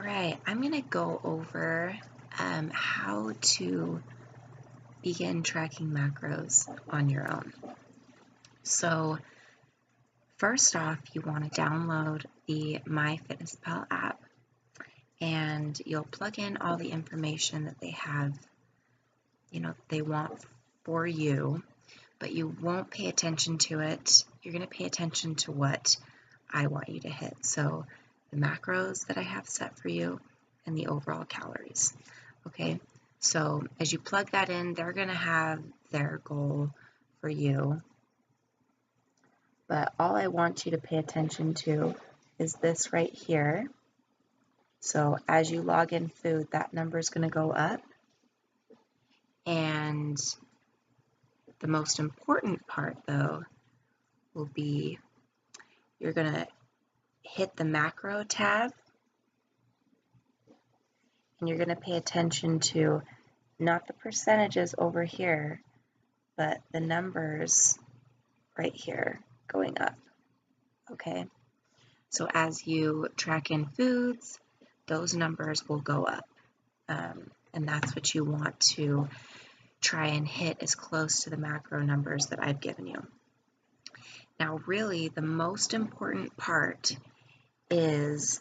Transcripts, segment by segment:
All right, I'm going to go over how to begin tracking macros on your own. So first off, you want to download the myfitnesspal app, and you'll plug in all the information that they have, they want for you, but you won't pay attention to it. You're going to pay attention to what I want you to hit. So the macros that I have set for you and the overall calories. Okay, so as you plug that in, they're going to have their goal for you. But all I want you to pay attention to is this right here. So as you log in food, that number is going to go up. And the most important part, though, will be you're going to hit the macro tab, and you're going to pay attention to not the percentages over here, but the numbers right here going up. Okay, so as you track in foods, those numbers will go up, and that's what you want to try and hit as close to the macro numbers that I've given you. Now, really, the most important part is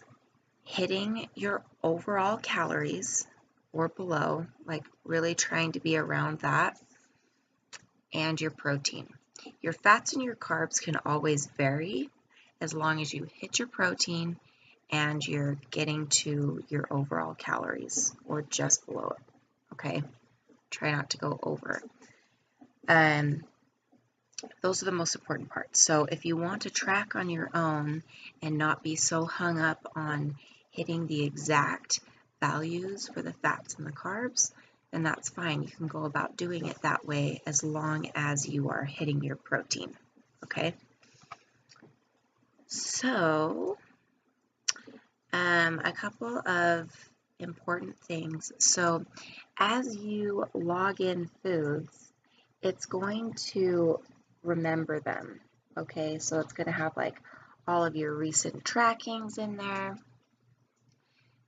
hitting your overall calories or below, like really trying to be around that, and your protein. Your fats and your carbs can always vary as long as you hit your protein and you're getting to your overall calories or just below it. Okay, try not to go over. Those are the most important parts. So if you want to track on your own and not be so hung up on hitting the exact values for the fats and the carbs, then that's fine. You can go about doing it that way as long as you are hitting your protein. Okay? So, a couple of important things. So, as you log in foods, it's going to remember them. Okay, so it's going to have like all of your recent trackings in there,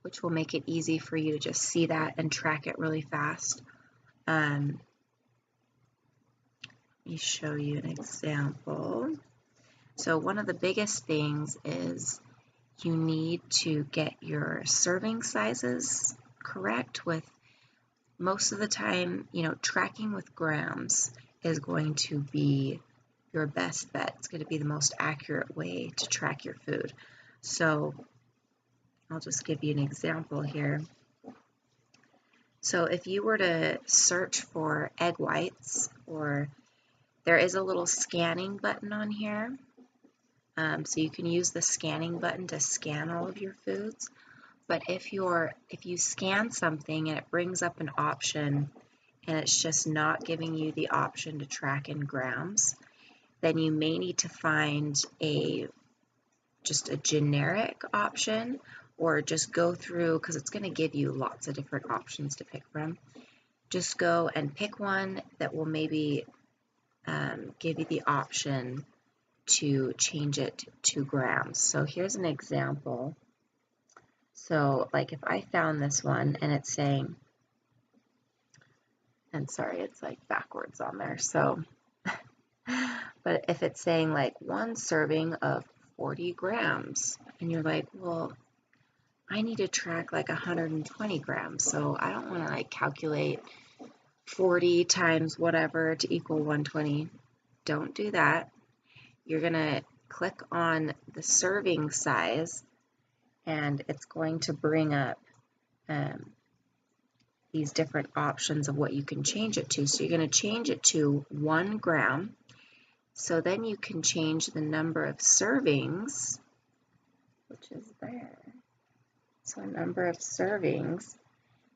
which will make it easy for you to just see that and track it really fast. Let me show you an example. So one of the biggest things is you need to get your serving sizes correct. With most of the time, tracking with grams is going to be your best bet. It's going to be the most accurate way to track your food. So I'll just give you an example here. So if you were to search for egg whites, or there is a little scanning button on here. So you can use the scanning button to scan all of your foods. But if you scan something and it brings up an option and it's just not giving you the option to track in grams, then you may need to find just a generic option, or just go through, because it's going to give you lots of different options to pick from. Just go and pick one that will maybe give you the option to change it to grams. So here's an example. So like if I found this one and it's saying, and sorry, it's like backwards on there. So, but if it's saying like 1 serving of 40 grams, and you're like, well, I need to track like 120 grams. So I don't want to like calculate 40 times whatever to equal 120. Don't do that. You're going to click on the serving size, and it's going to bring up these different options of what you can change it to. So you're going to change it to 1 gram. So then you can change the number of servings, which is there. So a number of servings,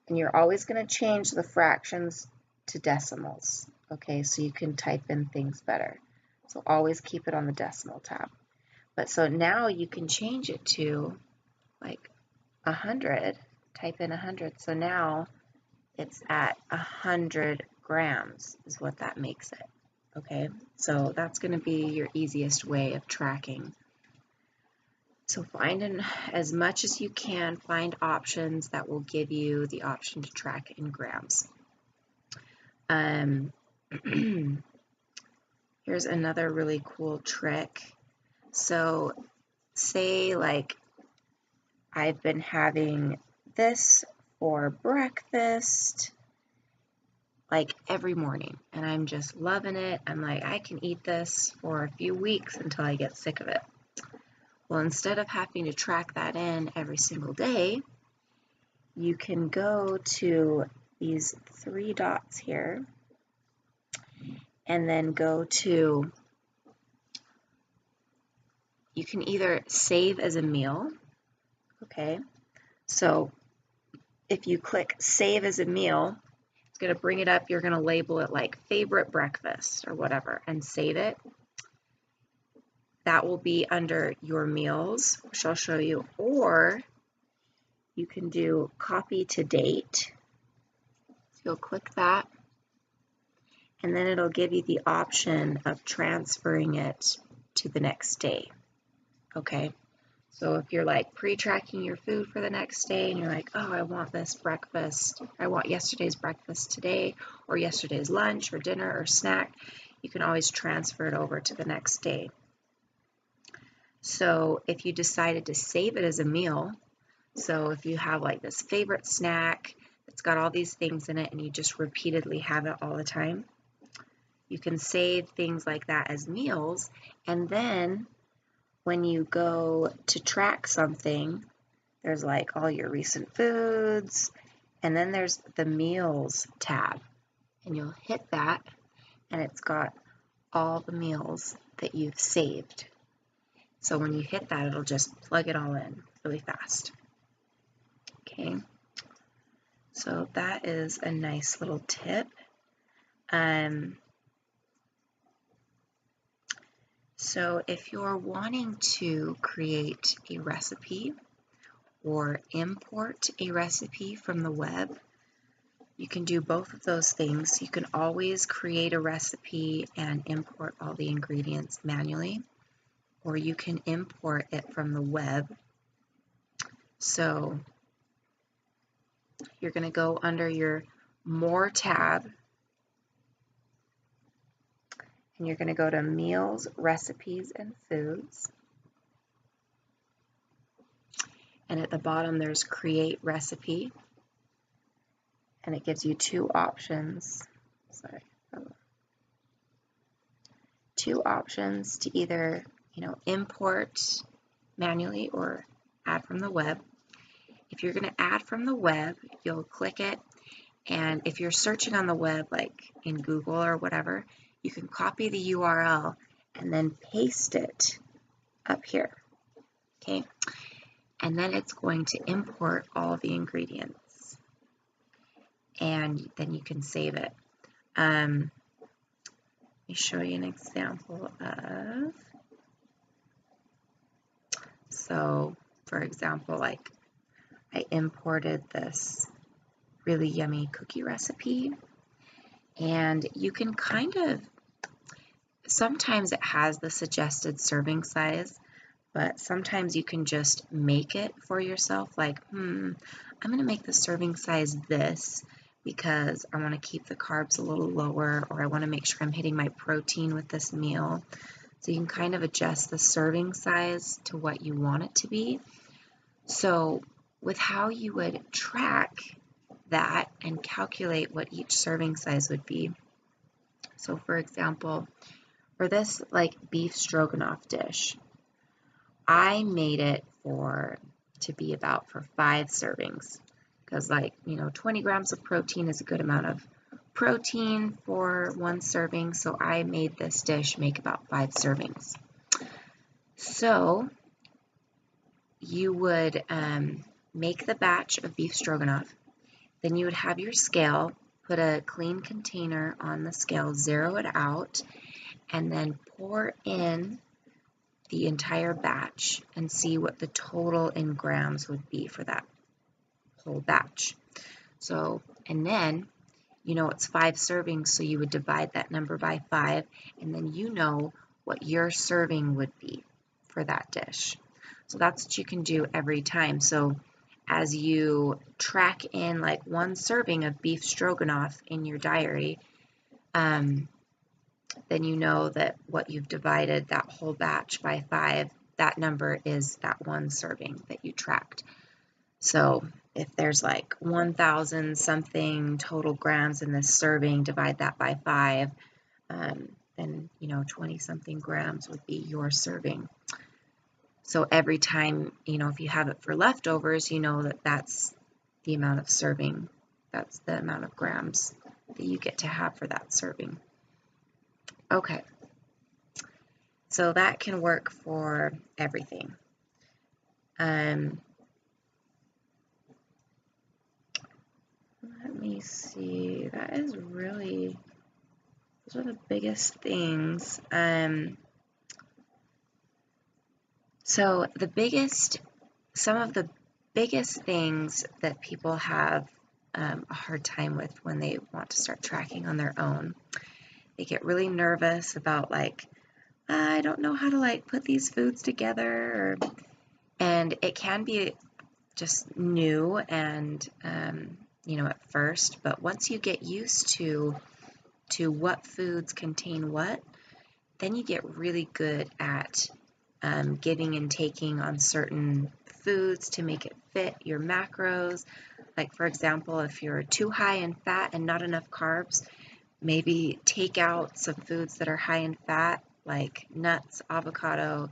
and you're always going to change the fractions to decimals. Okay, so you can type in things better. So always keep it on the decimal tab. But so now you can change it to like 100, type in 100. So now it's at 100 grams is what that makes it. Okay, so that's going to be your easiest way of tracking. So find as much as you can, find options that will give you the option to track in grams. Here's another really cool trick. So say like I've been having this for breakfast like every morning and I'm just loving it. I'm like, I can eat this for a few weeks until I get sick of it. Well, instead of having to track that in every single day, you can go to these 3 dots here and then go to, you can either save as a meal, okay? So if you click save as a meal, it's going to bring it up. You're going to label it like favorite breakfast or whatever and save it. That will be under your meals, which I'll show you, or you can do copy to date. So you'll click that, and then it'll give you the option of transferring it to the next day. Okay, so if you're like pre-tracking your food for the next day and you're like, oh, I want this breakfast, I want yesterday's breakfast today, or yesterday's lunch or dinner or snack, you can always transfer it over to the next day. So if you decided to save it as a meal, so if you have like this favorite snack that's got all these things in it and you just repeatedly have it all the time, you can save things like that as meals, and then when you go to track something, there's like all your recent foods, and then there's the meals tab, and you'll hit that and it's got all the meals that you've saved. So when you hit that, it'll just plug it all in really fast. Okay, so that is a nice little tip. So if you're wanting to create a recipe or import a recipe from the web, you can do both of those things. You can always create a recipe and import all the ingredients manually, or you can import it from the web. So you're going to go under your More tab, and you're going to go to Meals, Recipes, and Foods. And at the bottom there's Create Recipe, and it gives you 2 options. Two options to either, import manually or add from the web. If you're going to add from the web, you'll click it, and if you're searching on the web, like in Google or whatever, you can copy the URL and then paste it up here, okay? And then it's going to import all the ingredients, and then you can save it. Let me show you an example of, so for example, like I imported this really yummy cookie recipe, and you can kind of, sometimes it has the suggested serving size, but sometimes you can just make it for yourself, like, I'm going to make the serving size this because I want to keep the carbs a little lower, or I want to make sure I'm hitting my protein with this meal. So you can kind of adjust the serving size to what you want it to be. So with how you would track that and calculate what each serving size would be. So for example, for this like beef stroganoff dish, I made it to be about for 5 servings, because 20 grams of protein is a good amount of protein for 1 serving. So I made this dish make about 5 servings. So you would make the batch of beef stroganoff, then you would have your scale, put a clean container on the scale, zero it out, and then pour in the entire batch and see what the total in grams would be for that whole batch. So, and then, it's 5 servings, so you would divide that number by 5, and then what your serving would be for that dish. So that's what you can do every time. So as you track in like 1 serving of beef stroganoff in your diary, then you know that what you've divided that whole batch by 5, that number is that 1 serving that you tracked. So if there's like 1,000 something total grams in this serving, divide that by 5, then 20 something grams would be your serving. So every time, if you have it for leftovers, you know that that's the amount of serving, that's the amount of grams that you get to have for that serving. Okay, so that can work for everything. Let me see, those are the biggest things. So some of the biggest things that people have a hard time with when they want to start tracking on their own, they get really nervous about like, I don't know how to like put these foods together, and it can be just new and at first, but once you get used to what foods contain what, then you get really good at giving and taking on certain foods to make it fit your macros. Like for example, if you're too high in fat and not enough carbs, maybe take out some foods that are high in fat, like nuts, avocado,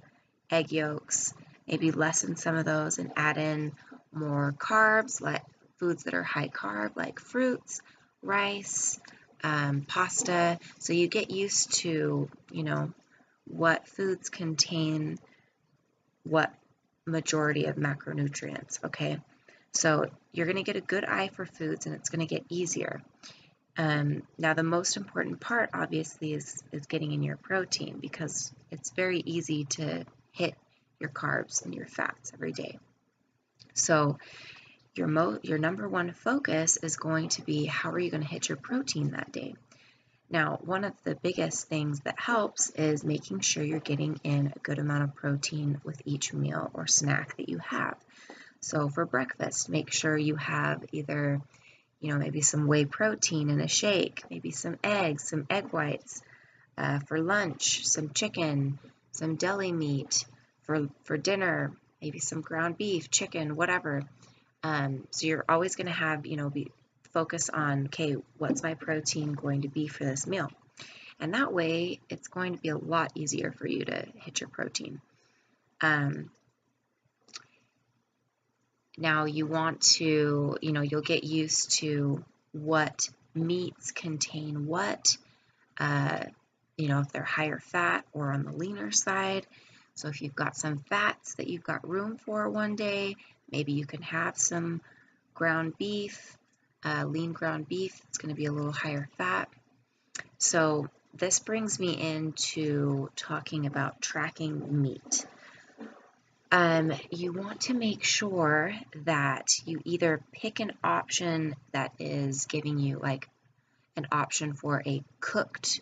egg yolks, maybe lessen some of those and add in more carbs, like foods that are high carb, like fruits, rice, pasta. So you get used to, what foods contain what majority of macronutrients, okay? So you're going to get a good eye for foods and it's going to get easier. Now the most important part obviously is getting in your protein, because it's very easy to hit your carbs and your fats every day. So your number one focus is going to be, how are you going to hit your protein that day? Now, one of the biggest things that helps is making sure you're getting in a good amount of protein with each meal or snack that you have. So for breakfast, make sure you have either, maybe some whey protein in a shake, maybe some eggs, some egg whites. For lunch, some chicken, some deli meat. For dinner, maybe some ground beef, chicken, whatever. So you're always going to have, focus on, okay, what's my protein going to be for this meal? And that way, it's going to be a lot easier for you to hit your protein. Now you want to, you'll get used to what meats contain what, if they're higher fat or on the leaner side. So if you've got some fats that you've got room for one day, maybe you can have some ground beef, lean ground beef. It's going to be a little higher fat. So this brings me into talking about tracking meat. You want to make sure that you either pick an option that is giving you like an option for a cooked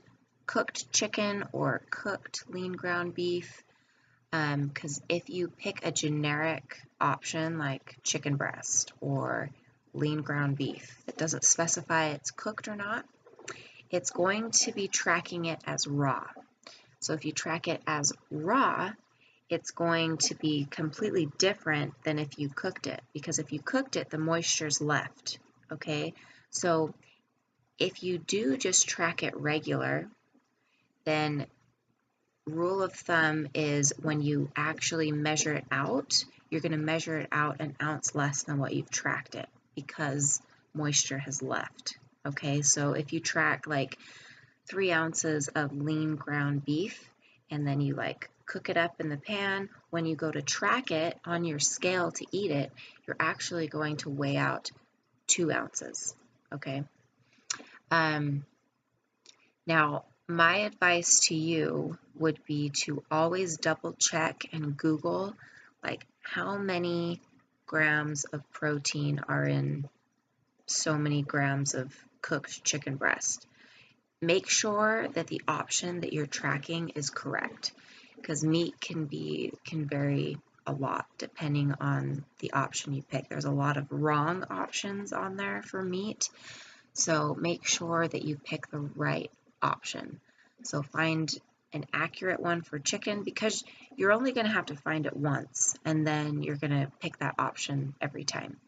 chicken or cooked lean ground beef, because if you pick a generic option like chicken breast or lean ground beef that doesn't specify it's cooked or not, it's going to be tracking it as raw. So if you track it as raw, it's going to be completely different than if you cooked it, because if you cooked it, the moisture's left, okay? So if you do just track it regular, then rule of thumb is when you actually measure it out, you're going to measure it out an ounce less than what you've tracked it, because moisture has left, okay? So if you track like 3 ounces of lean ground beef and then you like cook it up in the pan, when you go to track it on your scale to eat it, you're actually going to weigh out 2 ounces, okay? Now, my advice to you would be to always double check and Google like how many grams of protein are in so many grams of cooked chicken breast. Make sure that the option that you're tracking is correct, because meat can vary a lot depending on the option you pick. There's a lot of wrong options on there for meat, so make sure that you pick the right option. So find an accurate one for chicken, because you're only going to have to find it once, and then you're going to pick that option every time.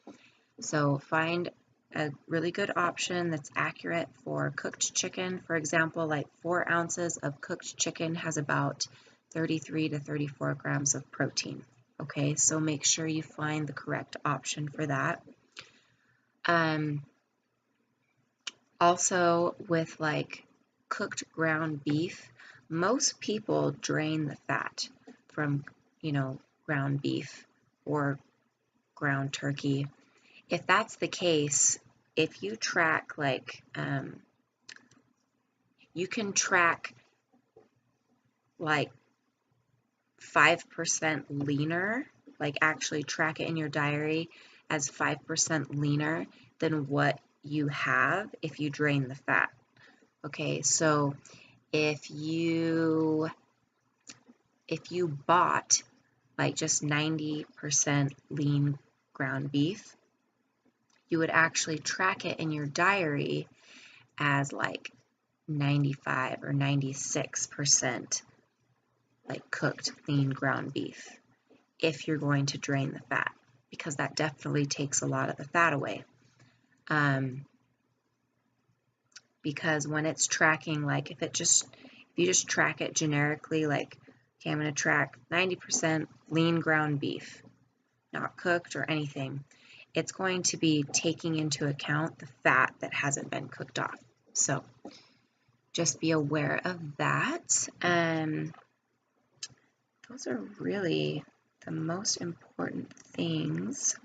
So find a really good option that's accurate for cooked chicken. For example, like 4 ounces of cooked chicken has about 33 to 34 grams of protein. Okay, so make sure you find the correct option for that. Also, with like cooked ground beef, most people drain the fat from, ground beef or ground turkey. If that's the case, if you track you can track like 5% leaner, like actually track it in your diary as 5% leaner than what you have if you drain the fat. Okay, so if you bought like just 90% lean ground beef, you would actually track it in your diary as like 95 or 96% like cooked lean ground beef if you're going to drain the fat, because that definitely takes a lot of the fat away. Because when it's tracking, like if you just track it generically, like, okay, I'm going to track 90% lean ground beef, not cooked or anything, it's going to be taking into account the fat that hasn't been cooked off. So just be aware of that. Those are really the most important things.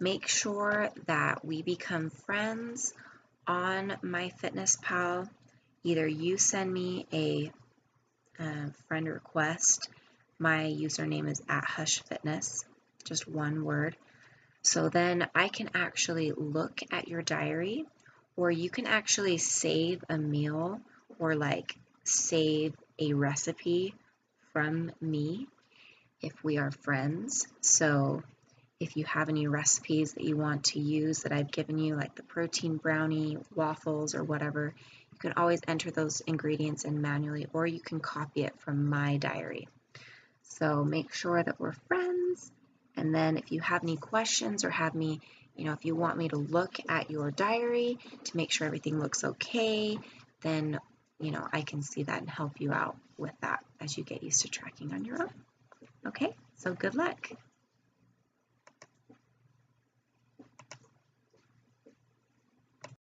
Make sure that we become friends on myfitnesspal. Either you send me a friend request. My username is @hushfitness, just one word. So then I can actually look at your diary, or you can actually save a meal or like save a recipe from me if we are friends. So if you have any recipes that you want to use that I've given you, like the protein brownie, waffles, or whatever, you can always enter those ingredients in manually, or you can copy it from my diary. So make sure that we're friends. And then if you have any questions or have me, if you want me to look at your diary to make sure everything looks okay, then, I can see that and help you out with that as you get used to tracking on your own. Okay, so good luck.